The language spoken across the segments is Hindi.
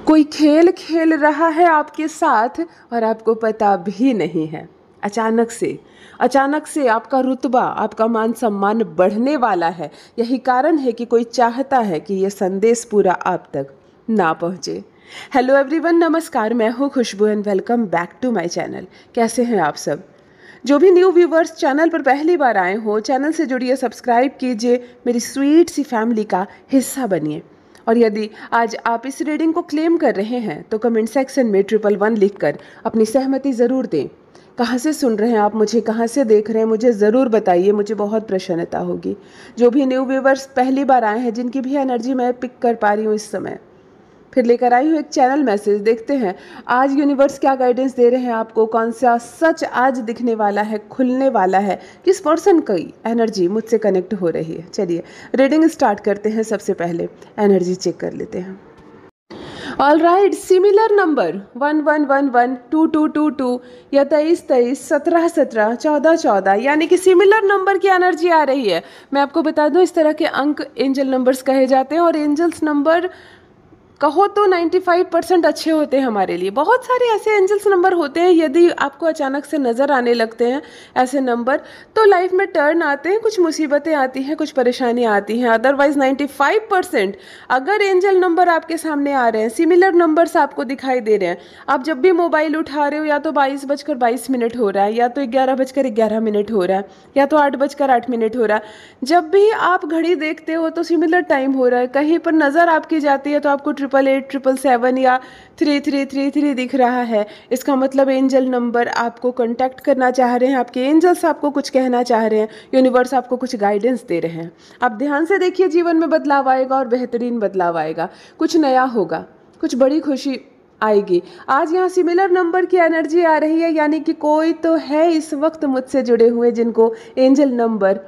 कोई खेल खेल रहा है आपके साथ और आपको पता भी नहीं है। अचानक से आपका रुतबा, आपका मान सम्मान बढ़ने वाला है। यही कारण है कि कोई चाहता है कि ये संदेश पूरा आप तक ना पहुँचे। हेलो एवरीवन, नमस्कार। मैं हूँ Khushboo and welcome back to my channel. कैसे हैं आप सब? जो भी न्यू व्यूवर्स चैनल पर पहली बार आए हो, चैनल से जुड़िए, सब्सक्राइब कीजिए, मेरी स्वीट सी फैमिली का हिस्सा बनिए। और यदि आज आप इस रीडिंग को क्लेम कर रहे हैं तो कमेंट सेक्शन में 111 लिखकर अपनी सहमति ज़रूर दें। कहाँ से सुन रहे हैं आप मुझे, कहाँ से देख रहे हैं, मुझे ज़रूर बताइए, मुझे बहुत प्रसन्नता होगी। जो भी न्यू व्यूवर्स पहली बार आए हैं, जिनकी भी एनर्जी मैं पिक कर पा रही हूँ इस समय, फिर लेकर आई हूँ एक चैनल मैसेज। देखते हैं आज यूनिवर्स क्या गाइडेंस दे रहे हैं आपको, कौन सा सच आज दिखने वाला है, खुलने वाला है, किस पर्सन की एनर्जी मुझसे कनेक्ट हो रही है। चलिए रीडिंग स्टार्ट करते हैं। सबसे पहले एनर्जी चेक कर लेते हैं। ऑल राइट, सिमिलर नंबर 1111, 2222 या 2323, 1717, 1414, यानी कि सिमिलर नंबर की एनर्जी आ रही है। मैं आपको बता दूं, इस तरह के अंक एंजल नंबर्स कहे जाते हैं और एंजल्स नंबर कहो तो 95% अच्छे होते हैं हमारे लिए। बहुत सारे ऐसे एंजल्स नंबर होते हैं, यदि आपको अचानक से नज़र आने लगते हैं ऐसे नंबर, तो लाइफ में टर्न आते हैं, कुछ मुसीबतें आती हैं, कुछ परेशानियां आती हैं। अदरवाइज 95% अगर एंजल नंबर आपके सामने आ रहे हैं, सिमिलर नंबर्स आपको दिखाई दे रहे हैं, आप जब भी मोबाइल उठा रहे हो, या तो 22:22 हो रहा है, या तो 11:11 हो रहा है, या तो 8:08 हो रहा है, जब भी आप घड़ी देखते हो तो सिमिलर टाइम हो रहा है। कहीं पर नज़र आपकी जाती है तो आपको 888, 777 या 3333 दिख रहा है। इसका मतलब एंजल नंबर आपको कांटेक्ट करना चाह रहे हैं, आपके एंजल्स आपको कुछ कहना चाह रहे हैं, यूनिवर्स आपको कुछ गाइडेंस दे रहे हैं। आप ध्यान से देखिए, जीवन में बदलाव आएगा और बेहतरीन बदलाव आएगा, कुछ नया होगा, कुछ बड़ी खुशी आएगी। आज यहाँ सिमिलर नंबर की एनर्जी आ रही है, यानी कि कोई तो है इस वक्त मुझसे जुड़े हुए जिनको एंजल नंबर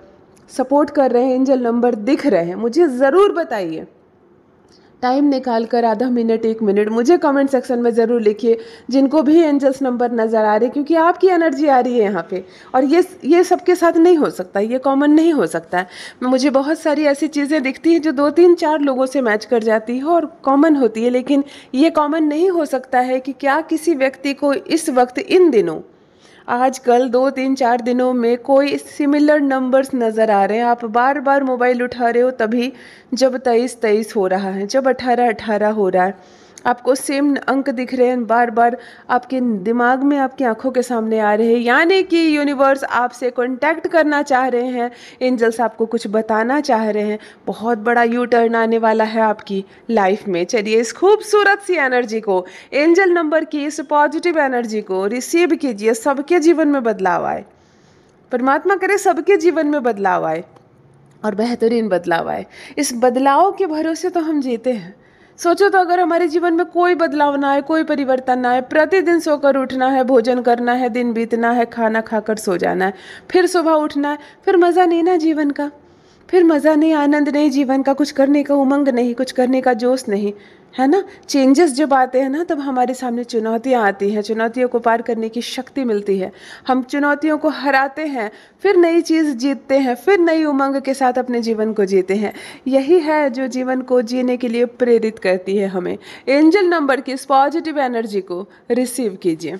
सपोर्ट कर रहे हैं, एंजल नंबर दिख रहे हैं। मुझे ज़रूर बताइए, टाइम निकाल कर आधा मिनट, 1 मिनट मुझे कमेंट सेक्शन में ज़रूर लिखिए जिनको भी एंजल्स नंबर नज़र आ रहे, क्योंकि आपकी एनर्जी आ रही है यहाँ पे। और ये सबके साथ नहीं हो सकता, ये कॉमन नहीं हो सकता है। मुझे बहुत सारी ऐसी चीज़ें दिखती हैं जो 2-3-4 लोगों से मैच कर जाती है और कॉमन होती है, लेकिन ये कॉमन नहीं हो सकता है कि क्या किसी व्यक्ति को इस वक्त, इन दिनों, आजकल 2-3-4 दिनों में कोई सिमिलर नंबर्स नज़र आ रहे हैं। आप बार बार मोबाइल उठा रहे हो तभी, जब 23-23 हो रहा है, जब 18-18 हो रहा है, आपको सेम अंक दिख रहे हैं, बार बार आपके दिमाग में, आपकी आंखों के सामने आ रहे हैं, यानी कि यूनिवर्स आपसे कांटेक्ट करना चाह रहे हैं, एंजल्स आपको कुछ बताना चाह रहे हैं। बहुत बड़ा यू टर्न आने वाला है आपकी लाइफ में। चलिए इस खूबसूरत सी एनर्जी को, एंजल नंबर की इस पॉजिटिव एनर्जी को रिसीव कीजिए। सबके जीवन में बदलाव आए, परमात्मा करे सबके जीवन में बदलाव आए और बेहतरीन बदलाव आए। इस बदलाव के भरोसे तो हम जीते हैं। सोचो तो, अगर हमारे जीवन में कोई बदलाव ना आए, कोई परिवर्तन ना आए, प्रतिदिन सोकर उठना है, भोजन करना है, दिन बीतना है, खाना खाकर सो जाना है, फिर सुबह उठना है, फिर मज़ा नहीं ना जीवन का, फिर मज़ा नहीं, आनंद नहीं जीवन का, कुछ करने का उमंग नहीं, कुछ करने का जोश नहीं, है ना। चेंजेस जब आते हैं ना, तब हमारे सामने चुनौतियाँ आती हैं, चुनौतियों को पार करने की शक्ति मिलती है। हम चुनौतियों को हराते हैं, फिर नई चीज़ जीतते हैं, फिर नई उमंग के साथ अपने जीवन को जीते हैं। यही है जो जीवन को जीने के लिए प्रेरित करती है हमें। एंजल नंबर की इस पॉजिटिव एनर्जी को रिसीव कीजिए।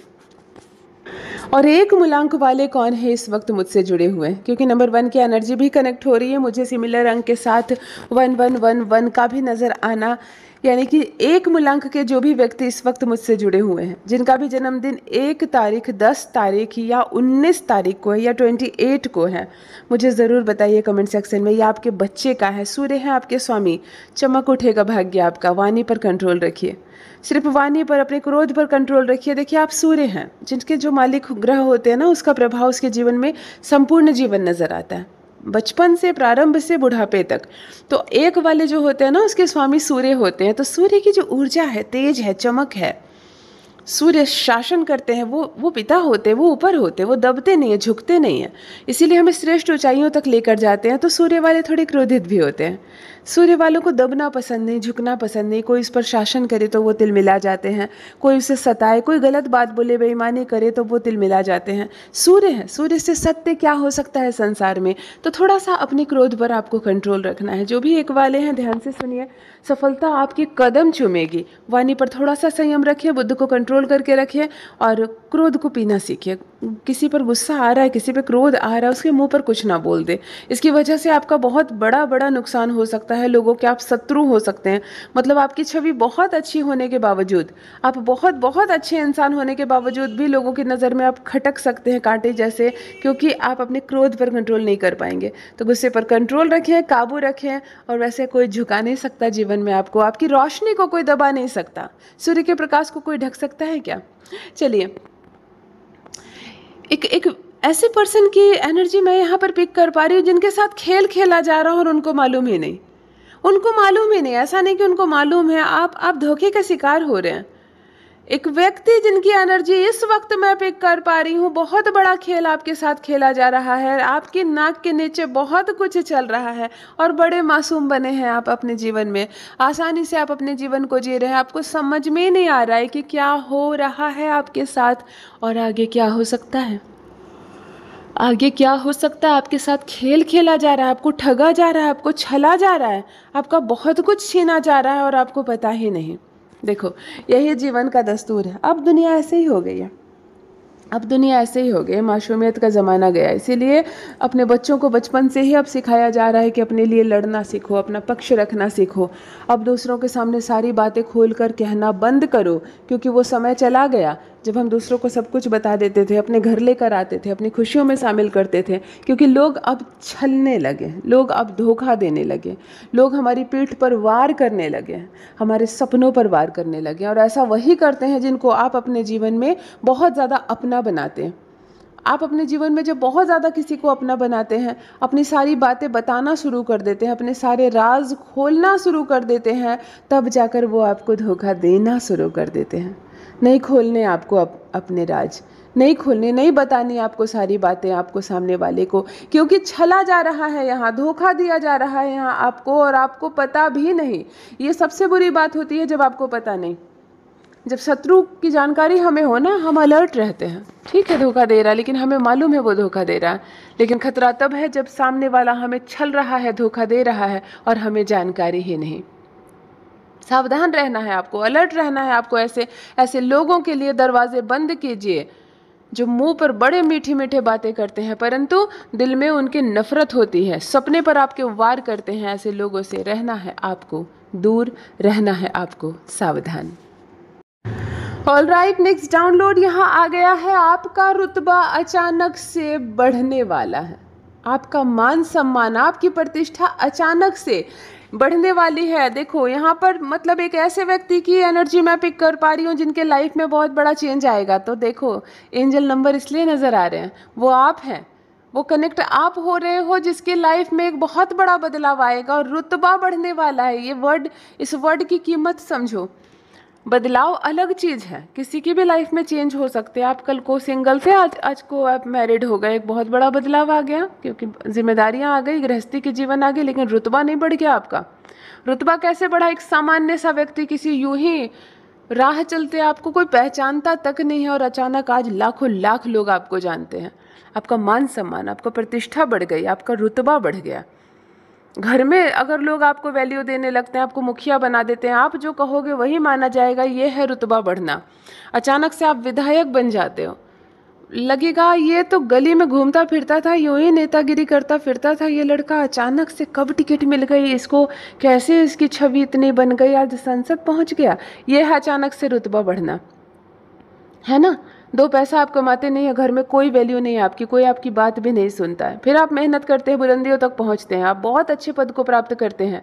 और एक मूलांक वाले कौन है इस वक्त मुझसे जुड़े हुए हैं, क्योंकि नंबर 1 की एनर्जी भी कनेक्ट हो रही है। मुझे सिमिलर अंक के साथ 1111 का भी नज़र आना, यानी कि एक मूलांक के जो भी व्यक्ति इस वक्त मुझसे जुड़े हुए हैं, जिनका भी जन्मदिन 1 तारीख, 10 तारीख या 19 तारीख को है या 28 को है, मुझे ज़रूर बताइए कमेंट सेक्शन में। या आपके बच्चे का है, सूर्य है आपके स्वामी, चमक उठेगा भाग्य आपका। वाणी पर कंट्रोल रखिए, सिर्फ वाणी पर, अपने क्रोध पर कंट्रोल रखिए। देखिए, आप सूर्य हैं, जिनके जो मालिक ग्रह होते हैं ना, उसका प्रभाव उसके जीवन में संपूर्ण जीवन नजर आता है, बचपन से, प्रारंभ से बुढ़ापे तक। तो 1 वाले जो होते हैं ना, उसके स्वामी सूर्य होते हैं। तो सूर्य की जो ऊर्जा है, तेज है, चमक है, सूर्य शासन करते हैं, वो पिता होते हैं, वो ऊपर होते हैं, वो दबते नहीं है, झुकते नहीं है, इसीलिए हमें श्रेष्ठ ऊंचाइयों तक लेकर जाते हैं। तो सूर्य वाले थोड़े क्रोधित भी होते हैं, सूर्य वालों को दबना पसंद नहीं, झुकना पसंद नहीं। कोई इस पर शासन करे तो वो तिलमिला जाते हैं, कोई उसे सताए, कोई गलत बात बोले, बेईमानी करे तो वो तिलमिला जाते हैं। सूर्य है, सूर्य से सत्य क्या हो सकता है संसार में। तो थोड़ा सा अपने क्रोध पर आपको कंट्रोल रखना है। जो भी एक वाले हैं ध्यान से सुनिए, सफलता आपके कदम चूमेगी। वाणी पर थोड़ा सा संयम रखिए, बुद्ध को कंट्रोल करके रखिए और क्रोध को पीना सीखिए। किसी पर गुस्सा आ रहा है, किसी पर क्रोध आ रहा है, उसके मुंह पर कुछ ना बोल दे। इसकी वजह से आपका बहुत बड़ा बड़ा नुकसान हो सकता है। लोगों के आप शत्रु हो सकते हैं। मतलब आपकी छवि बहुत अच्छी होने के बावजूद, आप बहुत बहुत अच्छे इंसान होने के बावजूद भी लोगों की नज़र में आप खटक सकते हैं कांटे जैसे, क्योंकि आप अपने क्रोध पर कंट्रोल नहीं कर पाएंगे। तो गुस्से पर कंट्रोल रखें, काबू रखें। और वैसे कोई झुका नहीं सकता जीवन में आपको, आपकी रोशनी को कोई दबा नहीं सकता। सूर्य के प्रकाश को कोई ढक सकता है क्या? चलिए, एक ऐसे पर्सन की एनर्जी मैं यहाँ पर पिक कर पा रही हूँ जिनके साथ खेल खेला जा रहा है और उनको मालूम ही नहीं। उनको मालूम ही नहीं, ऐसा नहीं कि उनको मालूम है, आप धोखे का शिकार हो रहे हैं। एक व्यक्ति जिनकी एनर्जी इस वक्त मैं पिक कर पा रही हूँ, बहुत बड़ा खेल आपके साथ खेला जा रहा है, आपकी नाक के नीचे बहुत कुछ चल रहा है और बड़े मासूम बने हैं आप अपने जीवन में। आसानी से आप अपने जीवन को जी रहे हैं, आपको समझ में नहीं आ रहा है कि क्या हो रहा है आपके साथ और आगे क्या हो सकता है। आगे क्या हो सकता है, आपके साथ खेल खेला जा रहा है, आपको ठगा जा रहा है, आपको छला जा रहा है, आपका बहुत कुछ छीना जा रहा है और आपको पता ही नहीं। देखो, यही जीवन का दस्तूर है। अब दुनिया ऐसे ही हो गई है, अब दुनिया ऐसे ही हो गई, मासूमियत का ज़माना गया। इसीलिए अपने बच्चों को बचपन से ही अब सिखाया जा रहा है कि अपने लिए लड़ना सीखो, अपना पक्ष रखना सीखो। अब दूसरों के सामने सारी बातें खोल कर कहना बंद करो, क्योंकि वो समय चला गया जब हम दूसरों को सब कुछ बता देते थे, अपने घर लेकर आते थे, अपनी खुशियों में शामिल करते थे। क्योंकि लोग अब छलने लगे, लोग अब धोखा देने लगे, लोग हमारी पीठ पर वार करने लगे, हमारे सपनों पर वार करने लगे। और ऐसा वही करते हैं जिनको आप अपने जीवन में बहुत ज़्यादा अपना बनाते हैं। आप अपने जीवन में जब बहुत ज़्यादा किसी को अपना बनाते हैं, अपनी सारी बातें बताना शुरू कर देते हैं, अपने सारे राज खोलना शुरू कर देते हैं, तब जाकर वो आपको धोखा देना शुरू कर देते हैं। नहीं खोलने आपको अपने राज, नहीं खोलने, नहीं बतानी आपको सारी बातें आपको सामने वाले को, क्योंकि छला जा रहा है यहाँ, धोखा दिया जा रहा है यहाँ आपको और आपको पता भी नहीं। ये सबसे बुरी बात होती है जब आपको पता नहीं। जब शत्रु की जानकारी हमें हो ना, हम अलर्ट रहते हैं। ठीक है, धोखा दे रहा है, लेकिन हमें मालूम है वो धोखा दे रहा है। लेकिन खतरा तब है जब सामने वाला हमें छल रहा है, धोखा दे रहा है और हमें जानकारी ही नहीं। सावधान रहना है आपको, अलर्ट रहना है आपको। ऐसे लोगों के लिए दरवाजे बंद कीजिए जो मुंह पर बड़े मीठे मीठे बातें करते हैं परंतु दिल में उनकी नफरत होती है, सपने पर आपके वार करते हैं। ऐसे लोगों से रहना है आपको, दूर रहना है आपको, सावधान। ऑल राइट, नेक्स्ट डाउनलोड यहाँ आ गया है। आपका रुतबा अचानक से बढ़ने वाला है। आपका मान सम्मान, आपकी प्रतिष्ठा अचानक से बढ़ने वाली है। देखो यहाँ पर मतलब एक ऐसे व्यक्ति की एनर्जी मैं पिक कर पा रही हूँ जिनके लाइफ में बहुत बड़ा चेंज आएगा। तो देखो, एंजल नंबर इसलिए नज़र आ रहे हैं, वो आप हैं, वो कनेक्ट आप हो रहे हो जिसके लाइफ में एक बहुत बड़ा बदलाव आएगा और रुतबा बढ़ने वाला है। ये वर्ड, इस वर्ड की कीमत समझो। बदलाव अलग चीज़ है, किसी की भी लाइफ में चेंज हो सकते हैं। आप कल को सिंगल थे, आज को आप मैरिड हो गए, एक बहुत बड़ा बदलाव आ गया क्योंकि जिम्मेदारियां आ गई, गृहस्थी की जीवन आ गई, लेकिन रुतबा नहीं बढ़ गया आपका। रुतबा कैसे बढ़ा? एक सामान्य सा व्यक्ति, किसी यूं ही राह चलते आपको कोई पहचानता तक नहीं है और अचानक आज लाखों लाख लोग आपको जानते हैं। आपका मान सम्मान, आपका प्रतिष्ठा बढ़ गई, आपका रुतबा बढ़ गया। घर में अगर लोग आपको वैल्यू देने लगते हैं, आपको मुखिया बना देते हैं, आप जो कहोगे वही माना जाएगा, ये है रुतबा बढ़ना। अचानक से आप विधायक बन जाते हो, लगेगा ये तो गली में घूमता फिरता था, यूं ही नेतागिरी करता फिरता था ये लड़का, अचानक से कब टिकट मिल गई इसको, कैसे इसकी छवि इतनी बन गई, आज संसद पहुंच गया। ये है अचानक से रुतबा बढ़ना, है ना। 2 पैसा आप कमाते नहीं है, घर में कोई वैल्यू नहीं है आपकी, कोई आपकी बात भी नहीं सुनता है, फिर आप मेहनत करते हैं, बुलंदियों तक पहुंचते हैं, आप बहुत अच्छे पद को प्राप्त करते हैं,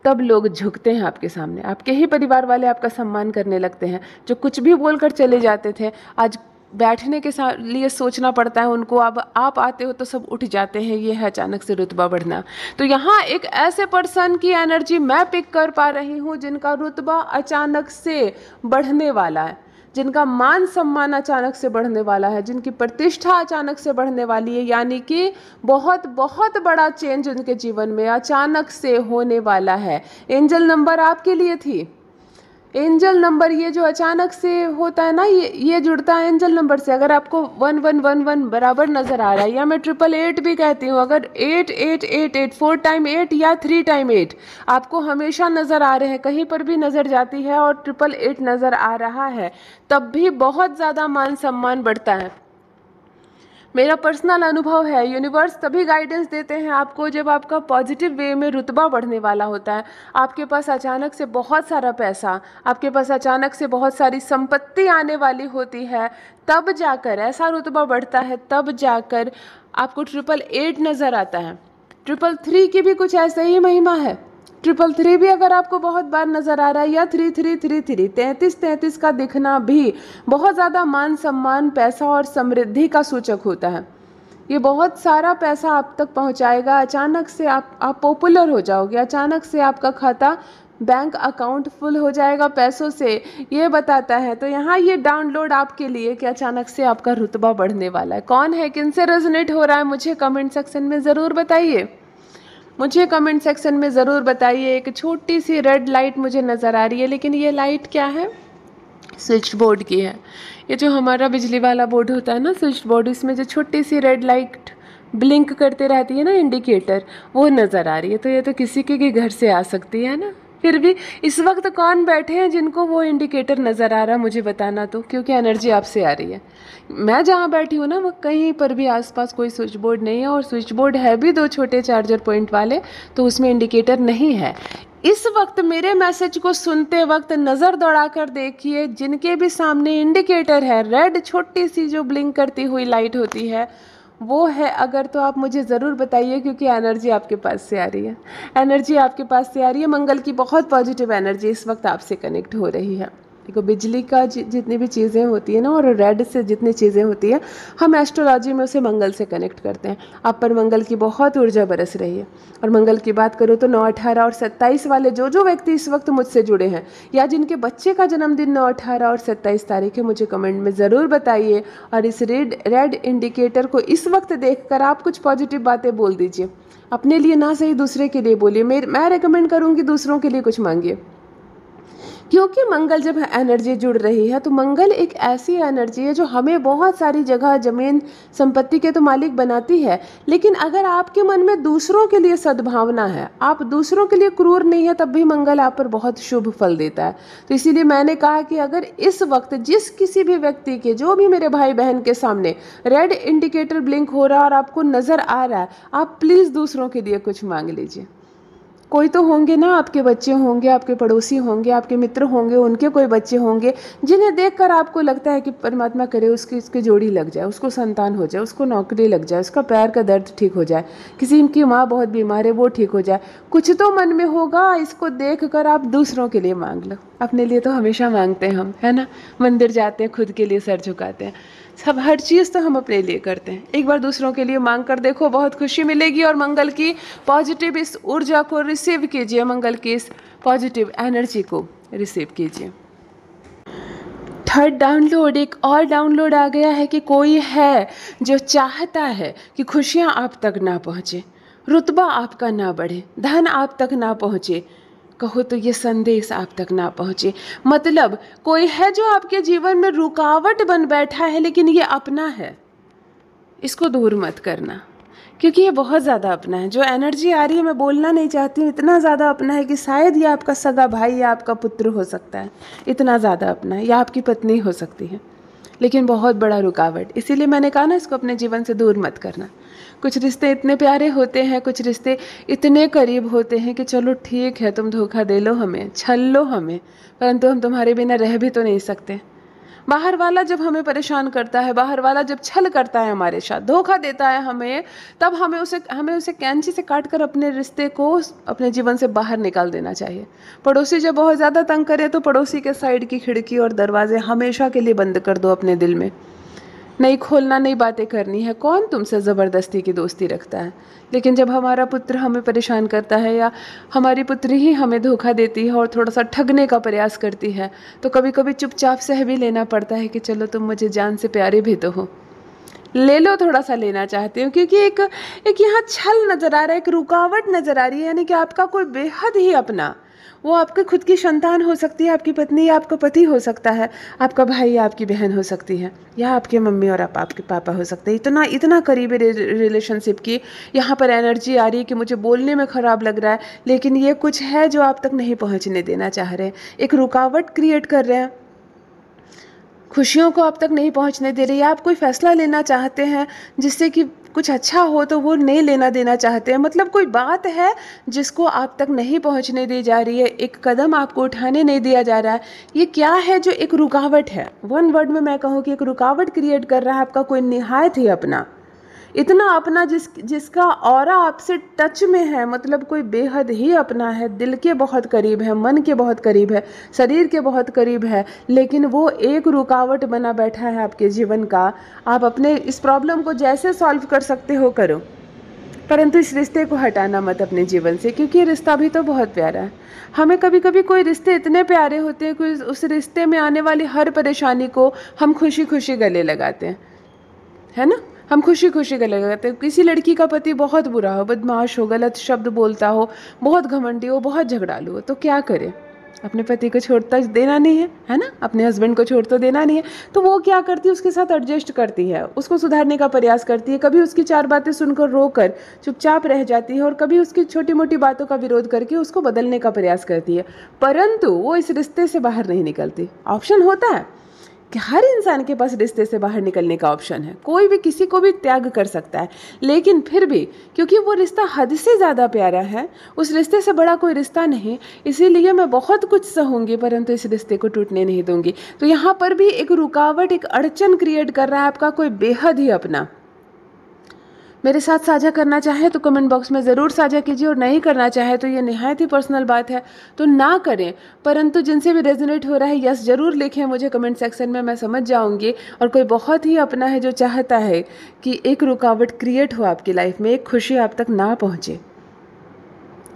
तब लोग झुकते हैं आपके सामने। आपके ही परिवार वाले आपका सम्मान करने लगते हैं। जो कुछ भी बोलकर चले जाते थे, आज बैठने के लिए सोचना पड़ता है उनको, अब आप आते हो तो सब उठ जाते हैं। ये है अचानक से रुतबा बढ़ना। तो यहाँ एक ऐसे पर्सन की एनर्जी मैं पिक कर पा रही हूँ जिनका रुतबा अचानक से बढ़ने वाला है। जिनका मान सम्मान अचानक से बढ़ने वाला है, जिनकी प्रतिष्ठा अचानक से बढ़ने वाली है, यानी कि बहुत बहुत बड़ा चेंज उनके जीवन में अचानक से होने वाला है। एंजल नंबर आपके लिए थी। एंजल नंबर ये जो अचानक से होता है ना, ये जुड़ता है एंजल नंबर से। अगर आपको 1111 बराबर नज़र आ रहा है, या मैं 888 भी कहती हूँ, अगर 8888 4 टाइम 8 या 3 टाइम 8 आपको हमेशा नज़र आ रहे हैं, कहीं पर भी नज़र जाती है और 888 नज़र आ रहा है, तब भी बहुत ज़्यादा मान सम्मान बढ़ता है। मेरा पर्सनल अनुभव है, यूनिवर्स तभी गाइडेंस देते हैं आपको जब आपका पॉजिटिव वे में रुतबा बढ़ने वाला होता है। आपके पास अचानक से बहुत सारा पैसा, आपके पास अचानक से बहुत सारी संपत्ति आने वाली होती है, तब जाकर ऐसा रुतबा बढ़ता है, तब जाकर आपको 888 नज़र आता है। 333 की भी कुछ ऐसे ही महिमा है। 333 भी अगर आपको बहुत बार नज़र आ रहा है, या 3333 33 का दिखना भी बहुत ज़्यादा मान सम्मान, पैसा और समृद्धि का सूचक होता है। ये बहुत सारा पैसा आप तक पहुंचाएगा। अचानक से आप पॉपुलर हो जाओगे, अचानक से आपका खाता बैंक अकाउंट फुल हो जाएगा पैसों से, ये बताता है। तो यहाँ ये डाउनलोड आपके लिए कि अचानक से आपका रुतबा बढ़ने वाला है। कौन है, किन से रेजोनेट हो रहा है, मुझे कमेंट सेक्शन में ज़रूर बताइए। मुझे कमेंट सेक्शन में ज़रूर बताइए। एक छोटी सी रेड लाइट मुझे नज़र आ रही है, लेकिन ये लाइट क्या है? स्विच बोर्ड की है। ये जो हमारा बिजली वाला बोर्ड होता है ना, स्विच बोर्ड, इसमें जो छोटी सी रेड लाइट ब्लिंक करते रहती है ना, इंडिकेटर, वो नज़र आ रही है। तो ये तो किसी के भी घर से आ सकती है ना। फिर भी इस वक्त कौन बैठे हैं जिनको वो इंडिकेटर नज़र आ रहा है, मुझे बताना तो, क्योंकि एनर्जी आपसे आ रही है। मैं जहाँ बैठी हूँ ना, वो कहीं पर भी आसपास कोई स्विच बोर्ड नहीं है, और स्विच बोर्ड है भी 2 छोटे चार्जर पॉइंट वाले, तो उसमें इंडिकेटर नहीं है। इस वक्त मेरे मैसेज को सुनते वक्त नज़र दौड़ाकर देखिए, जिनके भी सामने इंडिकेटर है, रेड छोटी सी जो ब्लिंक करती हुई लाइट होती है, वो है अगर, तो आप मुझे ज़रूर बताइए, क्योंकि एनर्जी आपके पास से आ रही है। एनर्जी आपके पास से आ रही है। मंगल की बहुत पॉजिटिव एनर्जी इस वक्त आपसे कनेक्ट हो रही है। देखो, बिजली का जितनी भी चीज़ें होती है ना, और रेड से जितनी चीज़ें होती हैं, हम एस्ट्रोलॉजी में उसे मंगल से कनेक्ट करते हैं। आप पर मंगल की बहुत ऊर्जा बरस रही है। और मंगल की बात करूँ तो 9, 18 और 27 वाले जो व्यक्ति इस वक्त मुझसे जुड़े हैं, या जिनके बच्चे का जन्मदिन 9, 18 और 27 तारीख है, मुझे कमेंट में ज़रूर बताइए। और इस रेड इंडिकेटर को इस वक्त देखकर आप कुछ पॉजिटिव बातें बोल दीजिए, अपने लिए ना सही दूसरे के लिए बोलिए। मैं रेकमेंड करूँगी दूसरों के लिए कुछ मांगिए, क्योंकि मंगल जब एनर्जी जुड़ रही है, तो मंगल एक ऐसी एनर्जी है जो हमें बहुत सारी जगह, ज़मीन, संपत्ति के तो मालिक बनाती है। लेकिन अगर आपके मन में दूसरों के लिए सद्भावना है, आप दूसरों के लिए क्रूर नहीं है, तब भी मंगल आप पर बहुत शुभ फल देता है। तो इसीलिए मैंने कहा कि अगर इस वक्त जिस किसी भी व्यक्ति के, जो भी मेरे भाई बहन के सामने रेड इंडिकेटर ब्लिंक हो रहा है और आपको नज़र आ रहा है, आप प्लीज़ दूसरों के लिए कुछ मांग लीजिए। कोई तो होंगे ना, आपके बच्चे होंगे, आपके पड़ोसी होंगे, आपके मित्र होंगे, उनके कोई बच्चे होंगे, जिन्हें देखकर आपको लगता है कि परमात्मा करे उसकी जोड़ी लग जाए, उसको संतान हो जाए, उसको नौकरी लग जाए, उसका पैर का दर्द ठीक हो जाए, किसी की माँ बहुत बीमार है वो ठीक हो जाए। कुछ तो मन में होगा, इसको देखकर आप दूसरों के लिए मांग लो। अपने लिए तो हमेशा मांगते हैं हम, है ना। मंदिर जाते हैं, खुद के लिए सर झुकाते हैं, सब हर चीज़ तो हम अपने लिए करते हैं। एक बार दूसरों के लिए मांग कर देखो, बहुत खुशी मिलेगी। और मंगल की पॉजिटिव इस ऊर्जा को रिसीव कीजिए, मंगल की इस पॉजिटिव एनर्जी को रिसीव कीजिए। थर्ड डाउनलोड, एक और डाउनलोड आ गया है कि कोई है जो चाहता है कि खुशियाँ आप तक ना पहुँचे, रुतबा आपका ना बढ़े, धन आप तक ना पहुँचे। कहो तो ये संदेश आप तक ना पहुँचे, मतलब कोई है जो आपके जीवन में रुकावट बन बैठा है, लेकिन ये अपना है, इसको दूर मत करना, क्योंकि ये बहुत ज़्यादा अपना है। जो एनर्जी आ रही है, मैं बोलना नहीं चाहती हूँ, इतना ज़्यादा अपना है कि शायद ये आपका सगा भाई या आपका पुत्र हो सकता है, इतना ज़्यादा अपना है, या आपकी पत्नी हो सकती है, लेकिन बहुत बड़ा रुकावट। इसीलिए मैंने कहा ना, इसको अपने जीवन से दूर मत करना। कुछ रिश्ते इतने प्यारे होते हैं, कुछ रिश्ते इतने करीब होते हैं कि चलो ठीक है, तुम धोखा दे लो हमें, छल लो हमें, परंतु हम तुम्हारे बिना रह भी तो नहीं सकते। बाहर वाला जब हमें परेशान करता है, बाहर वाला जब छल करता है हमारे साथ, धोखा देता है हमें, तब हमें उसे कैंची से काट कर अपने रिश्ते को अपने जीवन से बाहर निकाल देना चाहिए। पड़ोसी जब बहुत ज़्यादा तंग करे, तो पड़ोसी के साइड की खिड़की और दरवाजे हमेशा के लिए बंद कर दो अपने दिल में। नहीं खोलना, नहीं बातें करनी है। कौन तुमसे ज़बरदस्ती की दोस्ती रखता है? लेकिन जब हमारा पुत्र हमें परेशान करता है या हमारी पुत्री ही हमें धोखा देती है और थोड़ा सा ठगने का प्रयास करती है, तो कभी कभी चुपचाप सह भी लेना पड़ता है कि चलो तुम मुझे जान से प्यारे भी तो हो, ले लो, थोड़ा सा लेना चाहती हूँ। क्योंकि एक यहाँ छल नज़र आ रहा है, एक रुकावट नज़र आ रही है, यानी कि आपका कोई बेहद ही अपना, वो आपके खुद की संतान हो सकती है, आपकी पत्नी या आपका पति हो सकता है, आपका भाई या आपकी बहन हो सकती है, या आपके मम्मी और आपके पापा हो सकते हैं। इतना इतना करीबी रिलेशनशिप की यहाँ पर एनर्जी आ रही है कि मुझे बोलने में ख़राब लग रहा है, लेकिन ये कुछ है जो आप तक नहीं पहुँचने देना चाह रहे हैं, एक रुकावट क्रिएट कर रहे हैं, खुशियों को आप तक नहीं पहुंचने दे रही है। आप कोई फैसला लेना चाहते हैं जिससे कि कुछ अच्छा हो, तो वो नहीं लेना देना चाहते हैं। मतलब कोई बात है जिसको आप तक नहीं पहुंचने दी जा रही है, एक कदम आपको उठाने नहीं दिया जा रहा है। ये क्या है जो एक रुकावट है? वन वर्ड में मैं कहूँ कि एक रुकावट क्रिएट कर रहा है आपका कोई निहायत ही अपना, इतना अपना जिसका ऑरा आपसे टच में है, मतलब कोई बेहद ही अपना है, दिल के बहुत करीब है, मन के बहुत करीब है, शरीर के बहुत करीब है, लेकिन वो एक रुकावट बना बैठा है आपके जीवन का। आप अपने इस प्रॉब्लम को जैसे सॉल्व कर सकते हो करो, परंतु इस रिश्ते को हटाना मत अपने जीवन से, क्योंकि ये रिश्ता भी तो बहुत प्यारा है। हमें कभी कभी कोई रिश्ते इतने प्यारे होते हैं कि उस रिश्ते में आने वाली हर परेशानी को हम खुशी खुशी गले लगाते हैं, है ना? हम खुशी खुशी गले लगाते हैं। किसी लड़की का पति बहुत बुरा हो, बदमाश हो, गलत शब्द बोलता हो, बहुत घमंडी हो, बहुत झगड़ालू हो, तो क्या करे? अपने पति को छोड़ता देना नहीं है ना? अपने हस्बैंड को छोड़ तो देना नहीं है, तो वो क्या करती है? उसके साथ एडजस्ट करती है, उसको सुधारने का प्रयास करती है, कभी उसकी चार बातें सुनकर रोकर चुपचाप रह जाती है और कभी उसकी छोटी मोटी बातों का विरोध करके उसको बदलने का प्रयास करती है, परंतु वो इस रिश्ते से बाहर नहीं निकलती। ऑप्शन होता है कि हर इंसान के पास रिश्ते से बाहर निकलने का ऑप्शन है, कोई भी किसी को भी त्याग कर सकता है, लेकिन फिर भी क्योंकि वो रिश्ता हद से ज़्यादा प्यारा है, उस रिश्ते से बड़ा कोई रिश्ता नहीं, इसीलिए मैं बहुत कुछ सहूँगी परंतु इस रिश्ते को टूटने नहीं दूंगी। तो यहाँ पर भी एक रुकावट, एक अड़चन क्रिएट कर रहा है आपका कोई बेहद ही अपना। मेरे साथ साझा करना चाहे तो कमेंट बॉक्स में ज़रूर साझा कीजिए, और नहीं करना चाहे तो ये निहायत ही पर्सनल बात है तो ना करें, परंतु जिनसे भी रेजोनेट हो रहा है यस ज़रूर लिखें मुझे कमेंट सेक्शन में, मैं समझ जाऊंगी। और कोई बहुत ही अपना है जो चाहता है कि एक रुकावट क्रिएट हो आपकी लाइफ में, एक खुशी आप तक ना पहुँचे,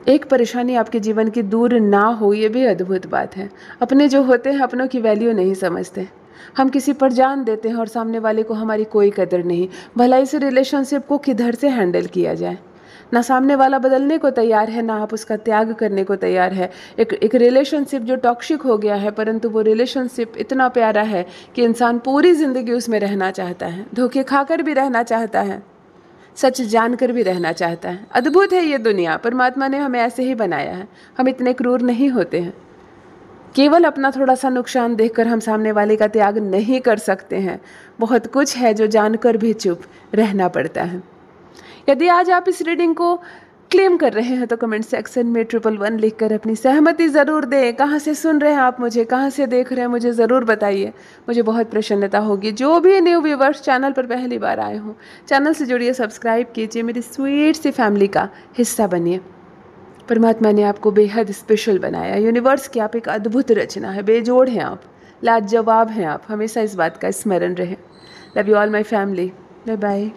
एक परेशानी आपके जीवन की दूर ना हो, ये भी अद्भुत बात है। अपने जो होते हैं अपनों की वैल्यू नहीं समझते, हम किसी पर जान देते हैं और सामने वाले को हमारी कोई कदर नहीं। भला इस रिलेशनशिप को किधर से हैंडल किया जाए? ना सामने वाला बदलने को तैयार है, ना आप उसका त्याग करने को तैयार है। एक रिलेशनशिप जो टॉक्सिक हो गया है, परंतु वो रिलेशनशिप इतना प्यारा है कि इंसान पूरी ज़िंदगी उसमें रहना चाहता है, धोखे खाकर भी रहना चाहता है, सच जानकर भी रहना चाहता है। अद्भुत है ये दुनिया, परमात्मा ने हमें ऐसे ही बनाया है, हम इतने क्रूर नहीं होते हैं। केवल अपना थोड़ा सा नुकसान देखकर हम सामने वाले का त्याग नहीं कर सकते हैं, बहुत कुछ है जो जानकर भी चुप रहना पड़ता है। यदि आज आप इस रीडिंग को क्लेम कर रहे हैं तो कमेंट सेक्शन में 111 लिखकर अपनी सहमति ज़रूर दें। कहाँ से सुन रहे हैं आप मुझे, कहाँ से देख रहे हैं, मुझे ज़रूर बताइए, मुझे बहुत प्रसन्नता होगी। जो भी न्यू व्यूवर्स चैनल पर पहली बार आए हों, चैनल से जुड़िए, सब्सक्राइब कीजिए, मेरी स्वीट सी फैमिली का हिस्सा बनिए। परमात्मा ने आपको बेहद स्पेशल बनाया, यूनिवर्स की आप एक अद्भुत रचना है, बेजोड़ हैं आप, लाजवाब हैं आप, हमेशा इस बात का स्मरण रहे। Love you all my family, bye bye.